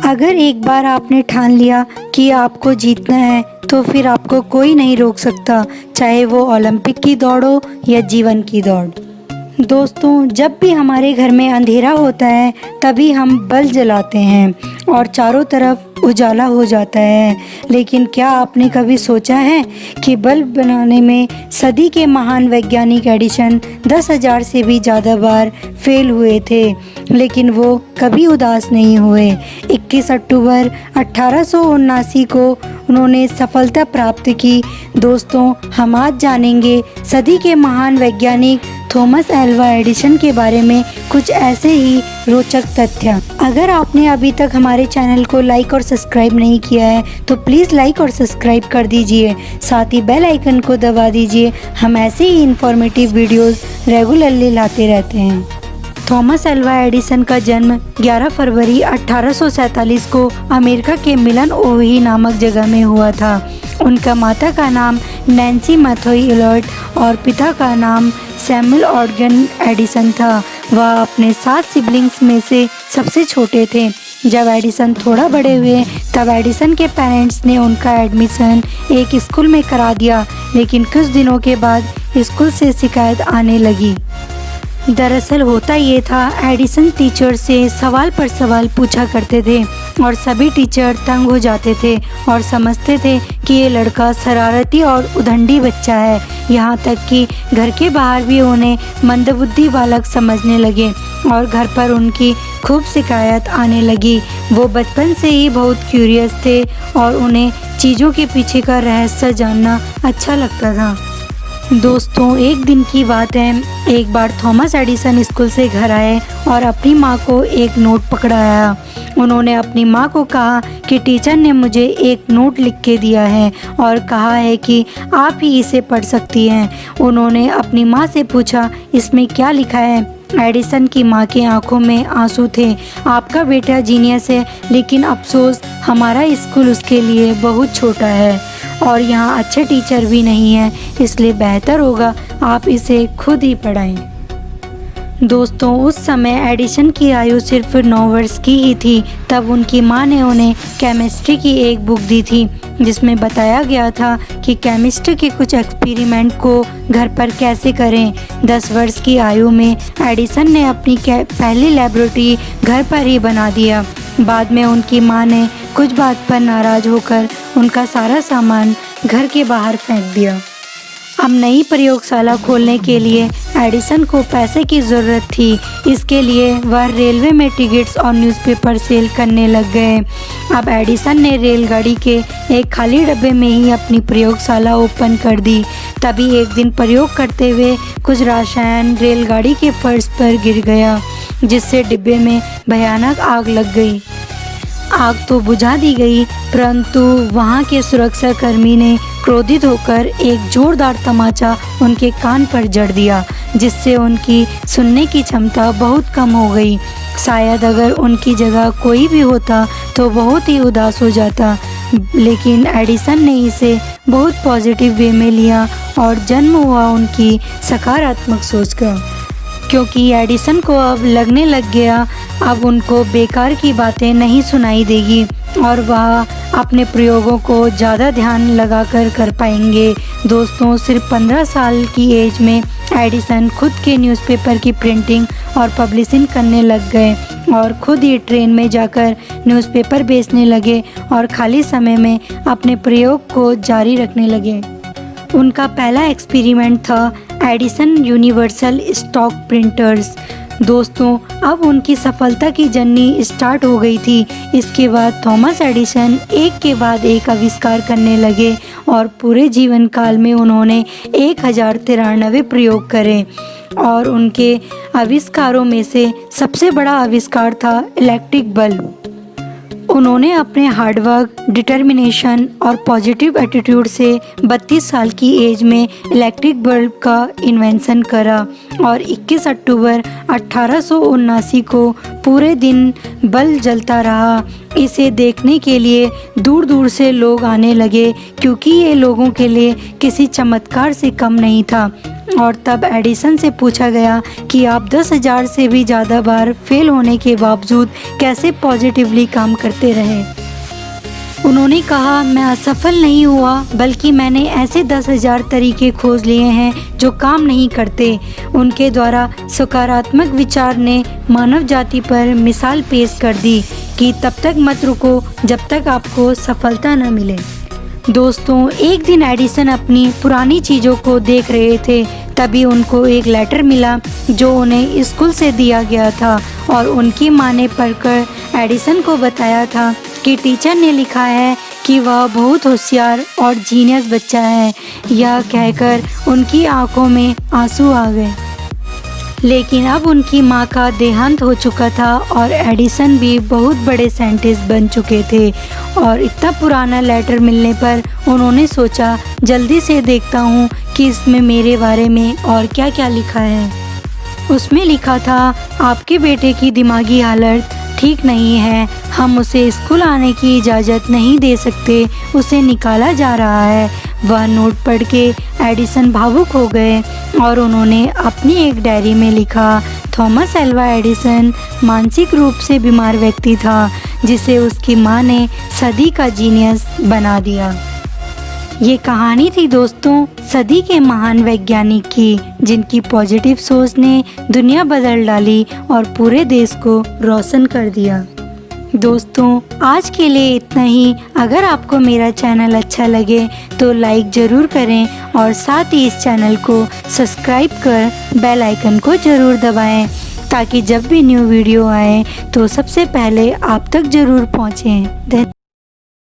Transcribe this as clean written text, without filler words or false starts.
अगर एक बार आपने ठान लिया कि आपको जीतना है तो फिर आपको कोई नहीं रोक सकता, चाहे वो ओलंपिक की दौड़ हो या जीवन की दौड़। दोस्तों, जब भी हमारे घर में अंधेरा होता है तभी हम बल्ब जलाते हैं और चारों तरफ उजाला हो जाता है। लेकिन क्या आपने कभी सोचा है कि बल्ब बनाने में सदी के महान वैज्ञानिक एडिसन 10,000 से भी ज़्यादा बार फेल हुए थे, लेकिन वो कभी उदास नहीं हुए। 21 अक्टूबर 1879 को उन्होंने सफलता प्राप्त की। दोस्तों, हम आज जानेंगे सदी के महान वैज्ञानिक थॉमस एल्वा एडिसन के बारे में कुछ ऐसे ही रोचक तथ्य। अगर आपने अभी तक हमारे चैनल को लाइक और सब्सक्राइब नहीं किया है तो प्लीज़ लाइक और सब्सक्राइब कर दीजिए, साथ ही बेल आइकन को दबा दीजिए। हम ऐसे ही इंफॉर्मेटिव वीडियोस रेगुलरली लाते रहते हैं। थॉमस एल्वा एडिसन का जन्म 11 फरवरी 1847 को अमेरिका के मिलन ओही नामक जगह में हुआ था। उनका माता का नाम नैन्सी मैथ्यू एलर्ट और पिता का नाम सैमुअल ऑर्गन एडिसन था। वह अपने 7 सिबलिंग्स में से सबसे छोटे थे। जब एडिसन थोड़ा बड़े हुए तब एडिसन के पेरेंट्स ने उनका एडमिशन एक स्कूल में करा दिया, लेकिन कुछ दिनों के बाद स्कूल से शिकायत आने लगी। दरअसल होता ये था, एडिसन टीचर से सवाल पर सवाल पूछा करते थे और सभी टीचर तंग हो जाते थे और समझते थे कि ये लड़का शरारती और उद्दंडी बच्चा है। यहाँ तक कि घर के बाहर भी उन्हें मंदबुद्धि बालक समझने लगे और घर पर उनकी खूब शिकायत आने लगी। वो बचपन से ही बहुत क्यूरियस थे और उन्हें चीज़ों के पीछे का रहस्य जानना अच्छा लगता था। दोस्तों, एक दिन की बात है, एक बार थॉमस एडिसन स्कूल से घर आए और अपनी माँ को एक नोट पकड़ाया। उन्होंने अपनी माँ को कहा कि टीचर ने मुझे एक नोट लिख के दिया है और कहा है कि आप ही इसे पढ़ सकती हैं। उन्होंने अपनी माँ से पूछा, इसमें क्या लिखा है? एडिसन की माँ की आंखों में आंसू थे। आपका बेटा जीनियस है, लेकिन अफसोस हमारा स्कूल उसके लिए बहुत छोटा है और यहाँ अच्छे टीचर भी नहीं हैं, इसलिए बेहतर होगा आप इसे खुद ही पढ़ाएं। दोस्तों, उस समय एडिसन की आयु सिर्फ 9 वर्ष की ही थी। तब उनकी माँ ने उन्हें केमिस्ट्री की एक बुक दी थी जिसमें बताया गया था कि केमिस्ट्री के कुछ एक्सपेरिमेंट को घर पर कैसे करें। 10 वर्ष की आयु में एडिसन ने अपनी पहली लेबोरेटरी घर पर ही बना दिया। बाद में उनकी माँ ने कुछ बात पर नाराज़ होकर उनका सारा सामान घर के बाहर फेंक दिया। अब नई प्रयोगशाला खोलने के लिए एडिसन को पैसे की ज़रूरत थी। इसके लिए वह रेलवे में टिकट्स और न्यूज़पेपर सेल करने लग गए। अब एडिसन ने रेलगाड़ी के एक खाली डब्बे में ही अपनी प्रयोगशाला ओपन कर दी। तभी एक दिन प्रयोग करते हुए कुछ रसायन रेलगाड़ी के फर्श पर गिर गया, जिससे डिब्बे में भयानक आग लग गई। आग तो बुझा दी गई, परंतु वहाँ के सुरक्षा कर्मी ने क्रोधित होकर एक जोरदार तमाचा उनके कान पर जड़ दिया, जिससे उनकी सुनने की क्षमता बहुत कम हो गई। शायद अगर उनकी जगह कोई भी होता तो बहुत ही उदास हो जाता, लेकिन एडिसन ने इसे बहुत पॉजिटिव वे में लिया और जन्म हुआ उनकी सकारात्मक सोच का। क्योंकि एडिसन को अब लगने लग गया अब उनको बेकार की बातें नहीं सुनाई देगी और वह अपने प्रयोगों को ज़्यादा ध्यान लगाकर कर पाएंगे। दोस्तों, सिर्फ 15 साल की एज में एडिसन खुद के न्यूज़पेपर की प्रिंटिंग और पब्लिशिंग करने लग गए और खुद ही ट्रेन में जाकर न्यूज़पेपर बेचने लगे और खाली समय में अपने प्रयोग को जारी रखने लगे। उनका पहला एक्सपेरिमेंट था एडिसन यूनिवर्सल स्टॉक प्रिंटर्स। दोस्तों, अब उनकी सफलता की जर्नी स्टार्ट हो गई थी। इसके बाद थॉमस एडिसन एक के बाद एक आविष्कार करने लगे और पूरे जीवन काल में उन्होंने 1093 प्रयोग करे और उनके आविष्कारों में से सबसे बड़ा आविष्कार था इलेक्ट्रिक बल्ब। उन्होंने अपने हार्डवर्क, डिटर्मिनेशन और पॉजिटिव एटीट्यूड से 32 साल की एज में इलेक्ट्रिक बल्ब का इन्वेंशन करा और 21 अक्टूबर 1879 को पूरे दिन बल्ब जलता रहा। इसे देखने के लिए दूर दूर से लोग आने लगे, क्योंकि ये लोगों के लिए किसी चमत्कार से कम नहीं था। और तब एडिसन से पूछा गया कि आप 10,000 से भी ज़्यादा बार फेल होने के बावजूद कैसे पॉजिटिवली काम करते रहे। उन्होंने कहा, मैं असफल नहीं हुआ, बल्कि मैंने ऐसे 10,000 तरीके खोज लिए हैं जो काम नहीं करते। उनके द्वारा सकारात्मक विचार ने मानव जाति पर मिसाल पेश कर दी कि तब तक मत रुको जब तक आपको सफलता न मिले। दोस्तों, एक दिन एडिसन अपनी पुरानी चीज़ों को देख रहे थे, तभी उनको एक लेटर मिला जो उन्हें स्कूल से दिया गया था और उनकी माँ ने पढ़कर एडिसन को बताया था कि टीचर ने लिखा है कि वह बहुत होशियार और जीनियस बच्चा है। यह कहकर उनकी आंखों में आंसू आ गए। लेकिन अब उनकी माँ का देहांत हो चुका था और एडिसन भी बहुत बड़े साइंटिस्ट बन चुके थे और इतना पुराना लेटर मिलने पर उन्होंने सोचा, जल्दी से देखता हूँ कि इसमें मेरे बारे में और क्या क्या लिखा है। उसमें लिखा था, आपके बेटे की दिमागी हालत ठीक नहीं है, हम उसे स्कूल आने की इजाज़त नहीं दे सकते, उसे निकाला जा रहा है। वह नोट पढ़ के एडिसन भावुक हो गए और उन्होंने अपनी एक डायरी में लिखा, थॉमस एल्वा एडिसन मानसिक रूप से बीमार व्यक्ति था जिसे उसकी माँ ने सदी का जीनियस बना दिया। ये कहानी थी दोस्तों सदी के महान वैज्ञानिक की, जिनकी पॉजिटिव सोच ने दुनिया बदल डाली और पूरे देश को रोशन कर दिया। दोस्तों, आज के लिए इतना ही। अगर आपको मेरा चैनल अच्छा लगे तो लाइक ज़रूर करें और साथ ही इस चैनल को सब्सक्राइब कर बेल आइकन को ज़रूर दबाएं ताकि जब भी न्यू वीडियो आए तो सबसे पहले आप तक ज़रूर पहुँचें।